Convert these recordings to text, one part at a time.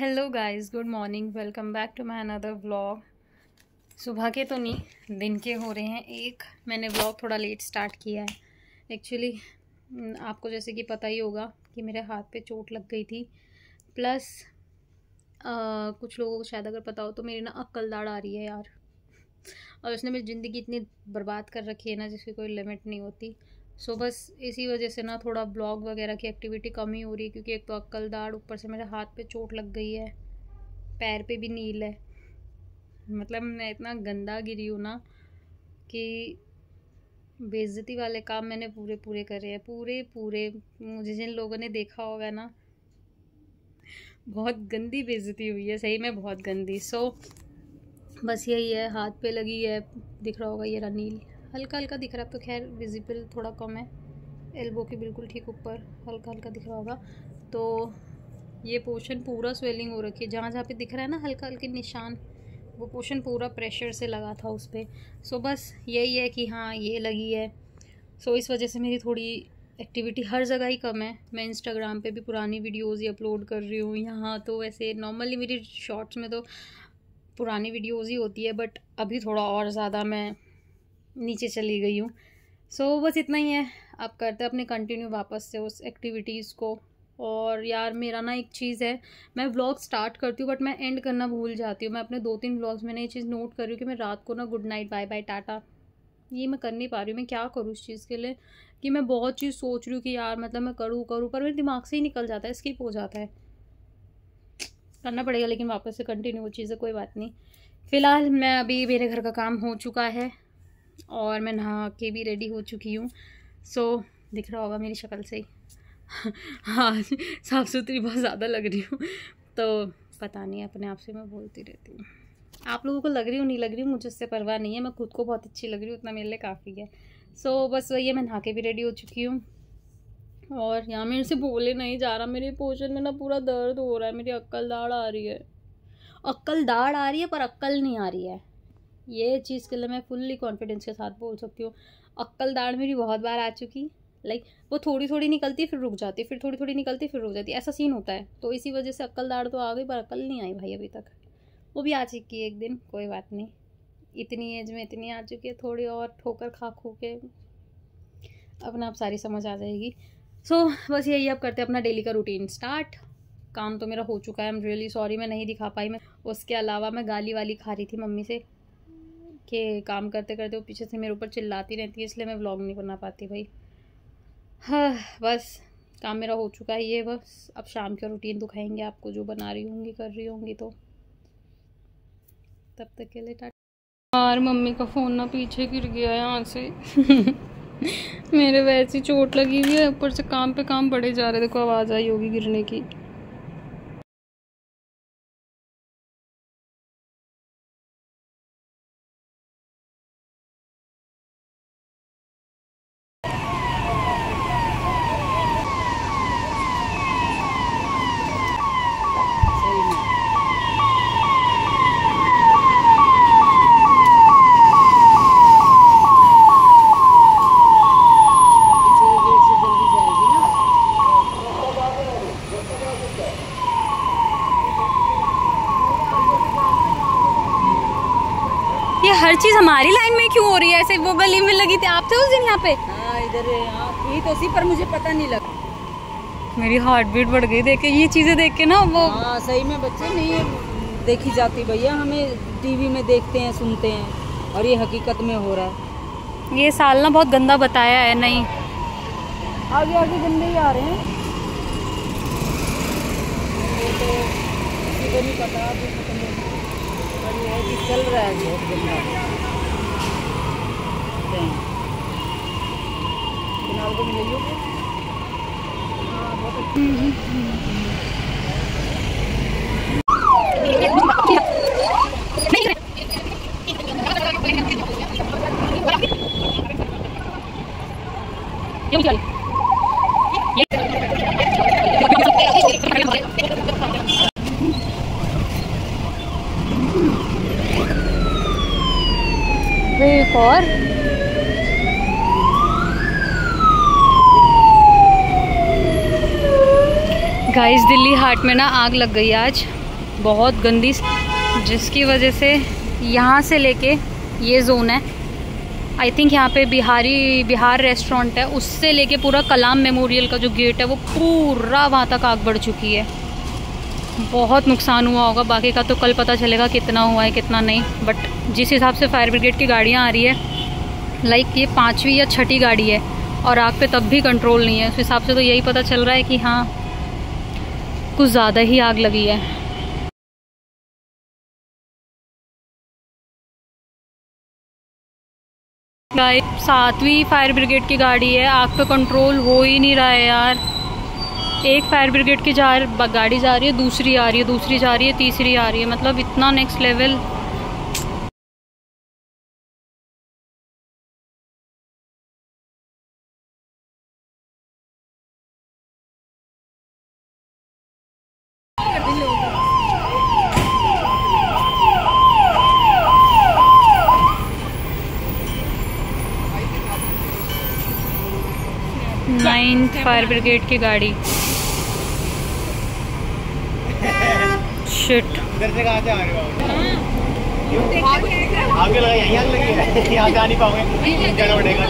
Hello guys, good morning. Welcome back to my another vlog. सुबह के तो नहीं, दिन के हो रहे हैं एक। मैंने व्लॉग थोड़ा लेट स्टार्ट किया है एक्चुअली। आपको जैसे कि पता ही होगा कि मेरे हाथ पे चोट लग गई थी। प्लस कुछ लोगों को शायद अगर पता हो तो मेरी ना अक्ल दाढ़ आ रही है यार। और उसने मेरी ज़िंदगी इतनी बर्बाद कर रखी है ना, जिसकी कोई लिमिट नहीं होती। सो बस इसी वजह से ना थोड़ा ब्लॉग वगैरह की एक्टिविटी कम ही हो रही है, क्योंकि एक तो अक्ल दाढ़, ऊपर से मेरे हाथ पे चोट लग गई है, पैर पे भी नील है। मतलब मैं इतना गंदा गिरी हूँ ना कि बेइज्जती वाले काम मैंने पूरे पूरे करे हैं, पूरे पूरे। मुझे जिन लोगों ने देखा होगा ना, बहुत गंदी बेइज्जती हुई है, सही में बहुत गंदी। सो बस यही है, हाथ पे लगी है, दिख रहा होगा ये रहा नील, हल्का हल्का दिख रहा है। अब तो खैर विजिबल थोड़ा कम है, एल्बो के बिल्कुल ठीक ऊपर हल्का हल्का दिख रहा होगा। तो ये पोर्शन पूरा स्वेलिंग हो रखी है, जहाँ जहाँ पे दिख रहा है ना हल्का हल्के निशान, वो पोर्शन पूरा प्रेशर से लगा था उस पर। सो बस यही है कि हाँ ये लगी है। सो इस वजह से मेरी थोड़ी एक्टिविटी हर जगह ही कम है। मैं इंस्टाग्राम पे भी पुरानी वीडियोज़ ही अपलोड कर रही हूँ। यहाँ तो वैसे नॉर्मली मेरी शॉर्ट्स में तो पुरानी वीडियोज़ ही होती है, बट अभी थोड़ा और ज़्यादा मैं नीचे चली गई हूँ। सो बस इतना ही है। अब करते अपने कंटिन्यू वापस से उस एक्टिविटीज़ को। और यार मेरा ना एक चीज़ है, मैं व्लॉग स्टार्ट करती हूँ बट मैं एंड करना भूल जाती हूँ। मैं अपने 2-3 व्लॉग्स में ये चीज़ नोट कर रही हूँ कि मैं रात को ना good night, bye bye, tata, ये मैं कर नहीं पा रही हूँ। मैं क्या करूँ इस चीज़ के लिए कि मैं बहुत चीज़ सोच रही हूँ कि यार मतलब मैं करूँ पर मेरे दिमाग से ही निकल जाता है, स्किप हो जाता है। करना पड़ेगा लेकिन वापस से कंटिन्यू वो चीज़ें, कोई बात नहीं। फ़िलहाल मैं अभी, मेरे घर का काम हो चुका है और मैं नहा के भी रेडी हो चुकी हूँ। सो दिख रहा होगा मेरी शक्ल से ही हाँ, साफ़ सुथरी बहुत ज़्यादा लग रही हूँ। तो पता नहीं, अपने आप से मैं बोलती रहती हूँ। आप लोगों को लग रही हूँ नहीं लग रही हूँ, मुझे उससे परवाह नहीं है। मैं खुद को बहुत अच्छी लग रही हूँ, उतना मेरे लिए काफ़ी है। सो बस वही है, मैं नहा के भी रेडी हो चुकी हूँ। और यहाँ मेरे से बोले नहीं जा रहा, मेरे पोर्शन में ना पूरा दर्द हो रहा है, मेरी अक्ल दाढ़ आ रही है। अक्ल दाढ़ आ रही है पर अक्ल नहीं आ रही है, ये चीज़ के लिए मैं फुल्ली कॉन्फिडेंस के साथ बोल सकती हूँ। अक्ल दाढ़ मेरी बहुत बार आ चुकी, लाइक वो थोड़ी थोड़ी निकलती फिर रुक जाती, फिर थोड़ी थोड़ी निकलती फिर रुक जाती, ऐसा सीन होता है। तो इसी वजह से अक्ल दाढ़ तो आ गई पर अक्ल नहीं आई भाई अभी तक। वो भी आ चुकी है एक दिन, कोई बात नहीं। इतनी एज में इतनी आ चुकी है, थोड़ी और ठोकर खा खो के अपना आप सारी समझ आ जाएगी। सो बस यही, अब करते हैं अपना डेली का रूटीन स्टार्ट। काम तो मेरा हो चुका है, आई एम रियली सॉरी मैं नहीं दिखा पाई। मैं उसके अलावा मैं गाली वाली खा रही थी मम्मी से कि काम करते करते वो पीछे से मेरे ऊपर चिल्लाती रहती है, इसलिए मैं व्लॉग नहीं बना पाती भाई। हाँ बस काम मेरा हो चुका है ये, बस अब शाम का रूटीन दिखाएंगे आपको, जो बना रही होंगी कर रही होंगी। तो तब तक के लिए टाटा। यार मम्मी का फ़ोन ना पीछे गिर गया यहाँ से मेरे वैसे ही चोट लगी हुई है, ऊपर से काम पे काम बढ़े जा रहे। देखो आवाज़ आई होगी गिरने की। ये हर चीज हमारी लाइन में क्यों हो रही है ऐसे? वो गली में लगी थी, आप थे उस दिन यहाँ पे? हाँ इधर थी तो सी, पर मुझे पता नहीं लगा। मेरी हार्ट बीट बढ़ गई देख के, ये चीजें देख के ना। वो हाँ सही में बच्चे नहीं देखी जाती भैया, हमें टीवी में देखते हैं सुनते हैं, और ये हकीकत में हो रहा है। ये साल ना बहुत गंदा बताया है। नहीं आगे आगे गंदे ही आ रहे हैं, ये तो किसी को नहीं पता अभी, और ये है कि चल रहा है बहुत गंदा। फिलहाल को मिलेगी एक और गाइस, दिल्ली हाट में ना आग लग गई आज। बहुत गंदी, जिसकी वजह से यहाँ से लेके ये जोन है, आई थिंक यहाँ पे बिहार रेस्टोरेंट है, उससे लेके पूरा कलाम मेमोरियल का जो गेट है वो पूरा वहाँ तक आग बढ़ चुकी है। बहुत नुकसान हुआ होगा, बाकी का तो कल पता चलेगा कितना हुआ है कितना नहीं। बट जिस हिसाब से फायर ब्रिगेड की गाड़ियाँ आ रही है, लाइक ये 5वीं या 6ठी गाड़ी है और आग पे तब भी कंट्रोल नहीं है, उस हिसाब से तो यही पता चल रहा है कि हाँ कुछ ज़्यादा ही आग लगी है। गाइस 7वीं फायर ब्रिगेड की गाड़ी है, आग पे कंट्रोल हो ही नहीं रहा है यार। एक फायर ब्रिगेड की गाड़ी जा रही है, दूसरी आ रही है, दूसरी जा रही है, तीसरी आ रही है, मतलब इतना next level. Ninth fire brigade की गाड़ी। शिट, इधर से कहाँ से आ रहे हो? आगे लगा, यहीं आग लगी है, यहाँ जा नहीं पाओगे, चलो उठेगा।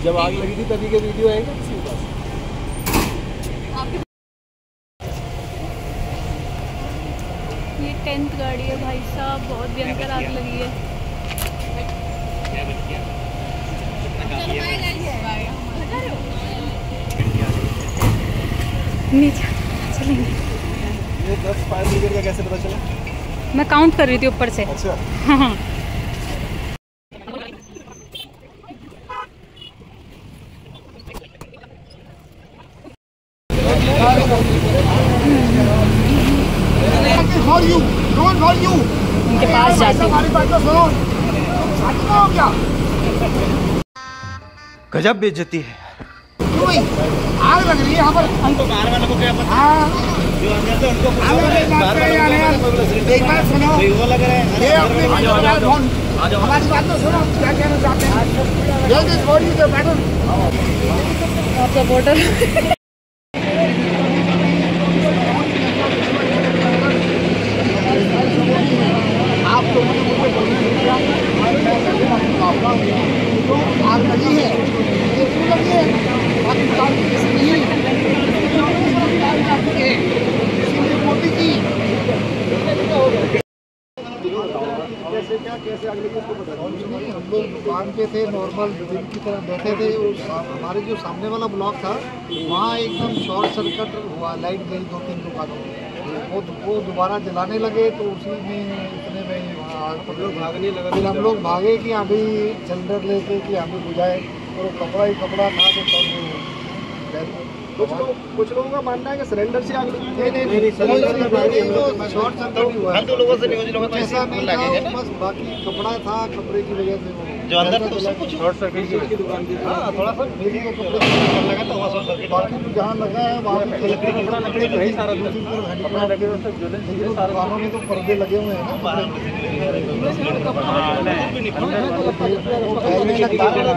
जब आग लगी थी तभी के वीडियो आएगा किसी के पास? ये 10th गाड़ी है भाई साहब, बहुत भयंकर आग लगी है। नीचे चलेंगे। ये 10 फायर ब्रिगेड का कैसे पता चला? मैं काउंट कर रही थी ऊपर से। अच्छा। हाँ। उनके पास जाती हूँ। गजब बेइज्जती है। आग लग रही है यहाँ पर। हमको बाहर वालों को क्या पता? जो अंदर से उनको एक बार सुनो, वो लग रहा है। ये अपने हमारी बात तो सुनो, क्या कहना चाहते हैं? ये जिस बॉडी के बैटल आपका बोतल आप लोगों ने मुझे बोलने दिया, तो आग लगी है, ये क्यों लगी है? पाकिस्तान की इसलिए मोदी जी कैसे आग लगी उसको पता नहीं। हम लोग दुकान पे थे, नॉर्मल दिन की तरह बैठे थे, हमारे जो सामने वाला ब्लॉक था वहाँ एकदम शॉर्ट सर्किट हुआ, लाइट गई 2-3 दुकानों में, वो दोबारा जलाने लगे, तो उसी में इतने में हम लोग भागने लगे। फिर हम लोग भागे कि अभी सिलेंडर लेके कि अभी बुझाए, और वो कपड़ा ही कपड़ा था, तो कुछ लोगों का मानना है कि सिलेंडर से आग लगी। नहीं, शॉर्ट सर्किट हुआ है। 2 लोगों से ऐसा नहीं था, बस बाकी कपड़ा था, कपड़े की वजह से जो अंदर कुछ शॉर्ट सर्किट की दुकान की। हाँ, थोड़ा सा मेरी को कपड़े लगा तो वहाँ शॉर्ट सर्किट, बाकी जहाँ लगा है वहाँ लकड़ी नहीं, सारा कपड़ा लगे हुए सब दुकानों में तो पर्दे लगे हुए हैं ना,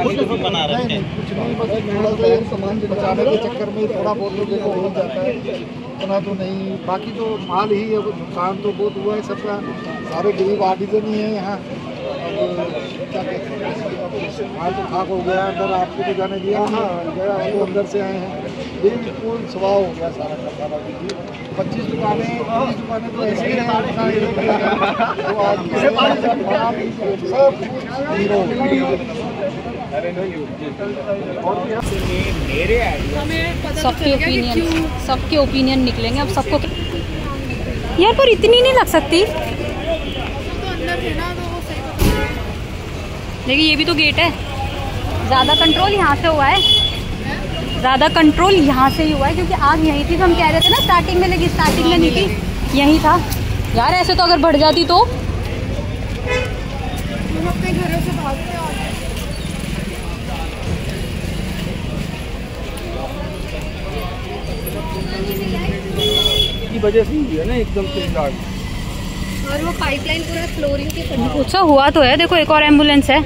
कुछ नहीं, बस थोड़ा सा सामान बचाने के चक्कर में थोड़ा बहुत लोगों को हो जाता है, इतना तो नहीं। बाकी तो माल ही है, नुकसान तो बहुत हुआ है सबका, सारे गरीब आर्टिजन ही है यहाँ। अब क्या कहते हैं, माल तो खाक हो गया अंदर, आपको तो जाने दिया। हाँ, गया वो अंदर से आए हैं, बिल्कुल स्वाह हो गया सारा खर्चा। 25 दुकानें 30 दुकानें तो ऐसे ही सबके ओपिनियन निकलेंगे अब सबको। यार पर इतनी नहीं लग सकती, देखिए ये भी तो गेट है। ज़्यादा कंट्रोल यहाँ से हुआ है, ज़्यादा कंट्रोल यहाँ से ही हुआ है, क्योंकि आग यहीं थी, तो हम कह रहे थे ना स्टार्टिंग में, लेकिन स्टार्टिंग में नहीं थी, यहीं था। यार ऐसे तो अगर बढ़ जाती तो हम अपने घरों से भागते की वजह से हुई है ना एकदम से आग। और वो पाइपलाइन पूरा फ्लोरिंग के अच्छा हुआ तो है। देखो एक और एम्बुलेंस है।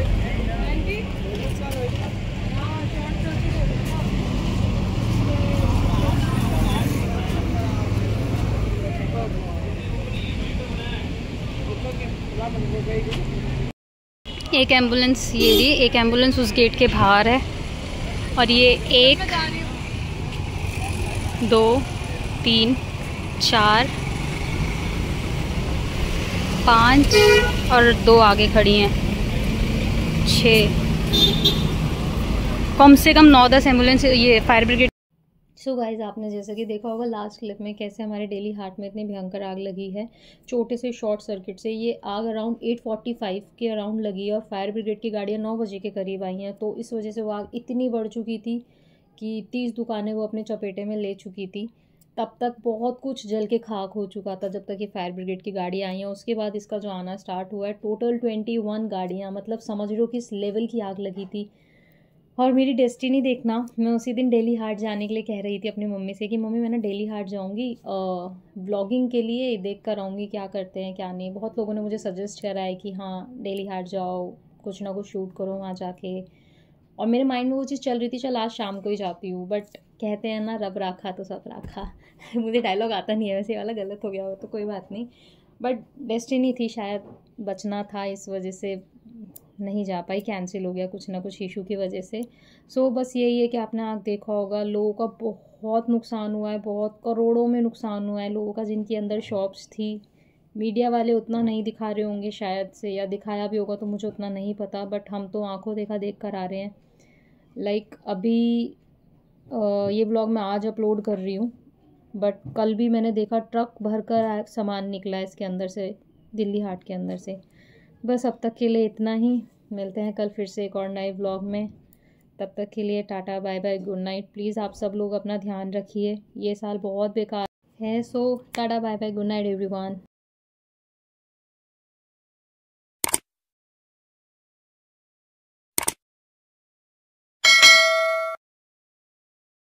एक एम्बुलेंस ये रही, एक एम्बुलेंस उस गेट के बाहर है और ये 1 2 3 4 5 और 2 आगे खड़ी हैं, 6 कम से कम 9-10 एम्बुलेंस ये फायर ब्रिगेड। सो गाइज, आपने जैसा कि देखा होगा लास्ट क्लिप में कैसे हमारे डेली हाट में इतनी भयंकर आग लगी है छोटे से शॉर्ट सर्किट से। ये आग अराउंड 8:45 के अराउंड लगी है और फायर ब्रिगेड की गाड़ियाँ 9 बजे के करीब आई हैं। तो इस वजह से वो आग इतनी बढ़ चुकी थी कि 30 दुकानें वो अपने चपेटे में ले चुकी थी। तब तक बहुत कुछ जल के खाक हो चुका था जब तक ये फायर ब्रिगेड की गाड़ियाँ आई हैं। उसके बाद इसका जो आना स्टार्ट हुआ है, टोटल 21 गाड़ियाँ, मतलब समझ लो कि इस लेवल की आग लगी थी। और मेरी डेस्टिनी देखना, मैं उसी दिन डेली हाट जाने के लिए कह रही थी अपनी मम्मी से कि मम्मी मैं ना डेली हाट जाऊंगी ब्लॉगिंग के लिए, देख कर आऊँगी क्या करते हैं क्या नहीं। बहुत लोगों ने मुझे सजेस्ट करा है कि हाँ डेली हाट जाओ, कुछ ना कुछ शूट करो वहाँ जाके। और मेरे माइंड में वो चीज़ चल रही थी चल आज शाम को ही जाती हूँ, बट कहते हैं ना रब राखा तो सब राखा। मुझे डायलॉग आता नहीं है वैसे, वाला गलत हो गया हो तो कोई बात नहीं, बट डेस्टिनी थी, शायद बचना था, इस वजह से नहीं जा पाई, कैंसिल हो गया कुछ ना कुछ इशू की वजह से। सो बस यही है कि आपने आग देखा होगा, लोगों का बहुत नुकसान हुआ है, बहुत करोड़ों में नुकसान हुआ है लोगों का जिनके अंदर शॉप्स थी। मीडिया वाले उतना नहीं दिखा रहे होंगे शायद से, या दिखाया भी होगा तो मुझे उतना नहीं पता, बट हम तो आंखों देखा देख कर आ रहे हैं। लाइक अभी ये ब्लॉग मैं आज अपलोड कर रही हूँ, बट कल भी मैंने देखा ट्रक भर कर सामान निकला है इसके अंदर से, दिल्ली हाट के अंदर से। बस अब तक के लिए इतना ही, मिलते हैं कल फिर से एक और नए ब्लॉग में। तब तक के लिए tata bye bye, good night. Please आप सब लोग अपना ध्यान रखिए, ये साल बहुत बेकार है। So tata bye bye, good night everyone.